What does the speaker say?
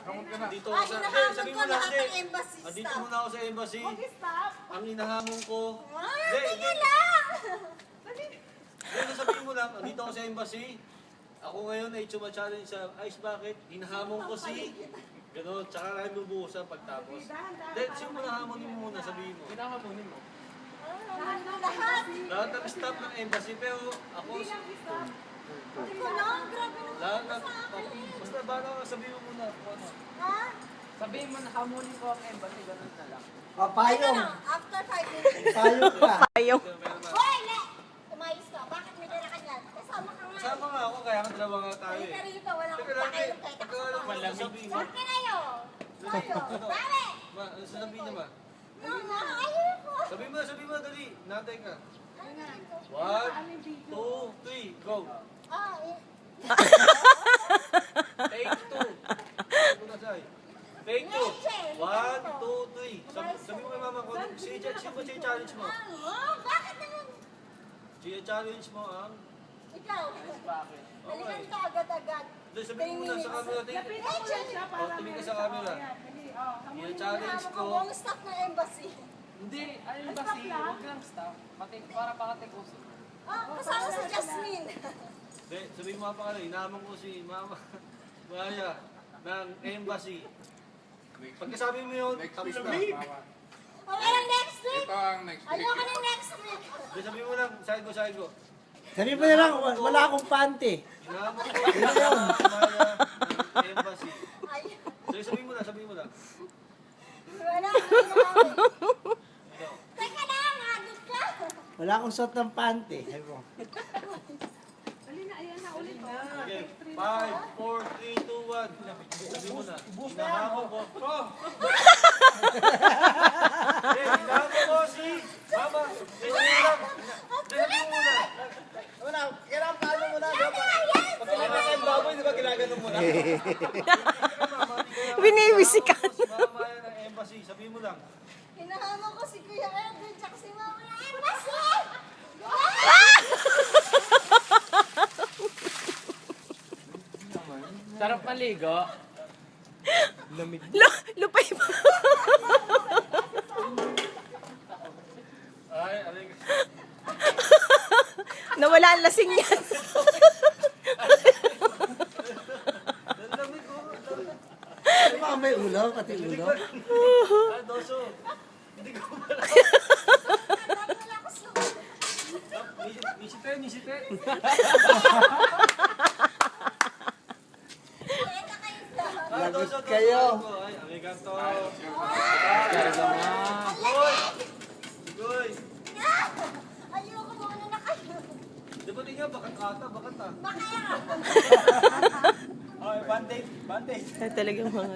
Dito Ay, ako sa... hinahamon sabi ko mo lang, lahat hindi. ng embassy Andito staff. muna ako sa embassy. Mag-stop. Ang hinahamon ko... Teka lang! Hindi, sabihin mo lang, andito ako sa embassy. Ako ngayon ay challenge sa Ice Bucket. Hinahamon ko si... Gano'n, tsaka kayo lubuhusan pagtapos. Then, sino mo nahamonin mo muna, sabihin mo. Hinahamonin mo. Lahat! Lahat ng staff ng embassy, pero ako... Ikaw lang, grabe naman Lahat ka ng... sa akin eh. Basta bago ka, sabihin mo muna kung ano. Ha? Sabihin mo na hamunin ko ang embassy, ganun na lang. Teka Papayong. lang, after 5 minutes. Payong ka. Ayaw. Hoy, Le! Tumayos ka. Bakit may dala ka dyan? Kasama ka nga. Kasama nga ako, kaya nga dalawa nga tayo Halika eh. rito, wala akong Teka lang, pakialam kahit pagka alam mo, kasama. sabihin mo. Saan ka na yun? Tayo. Dali! Ma, ano sasabihin niya ba? Mama, ayoko. Sabihin mo, dali. Natay ka. Ano? 1, 2, 3, go. Ah, eh. Take 2. Ano na sa'yo? Take 2. 1, 2, 3. Sabi mo kay mama ko, siya challenge mo. Ano? Bakit naman? Siya challenge mo ang... Ikaw. Bakit? Halikan ka agad-agad. Hindi, sabihin mo na sa camera. Lapitan mo lang siya para Oh, tingin ka sa camera. Siya challenge Hinahamon ko. ko buong staff ng embassy. Hindi, ano yung embassy, huwag lang staff. Para pakatikusin. Ah, kasama si Jasmine. Hindi, sabihin mo pa ano, inaamang ko si Mama Maya ng embassy. Pagkasabi mo yun, tapos na. Okay lang next week. Ito ang next week. Ayoko na next week. Hindi, sabihin mo lang, side go. Sabi mo na lang, wala akong panty. Inaamang ko si Maya ng embassy. Ay, Sabihin mo lang. wala akong hinahamon. Teka lang, hagod ka. Wala akong suot ng panty. Sabi mo. Dali na, ayan na ulit. Okay, 5, 4, 3, 2, 1. Sabihin mo na. Hinahamon ko. Hinahamon ko si Mama. Sabihin mo lang. Sabihin mo na. Kailangan paano mo na. Pag kailangan tayong baboy, di ba ginaganon mo na? Binibisikan. Si Mama Maya ng embassy. Sabihin mo lang. Hinahamon ko si Kuya Edwin tsaka si Mama ng embassy. Sarap maligo. Lupay pa. Ay, alay ka. Nawala ang lasing niyan. Lamig ko. Ano ba may ulo? Pati ulo? Ay, doso. Hindi ko pala. Wala ko suot. Nisite. Kaya na kayo sa... Ay, doso. kayo. Ay, amiganto. Goy. Ayoko muna na kayo. Di ba tingnan, bakat ata, bakat ah. Bakaya. Ay, band-aid. Talagang mga...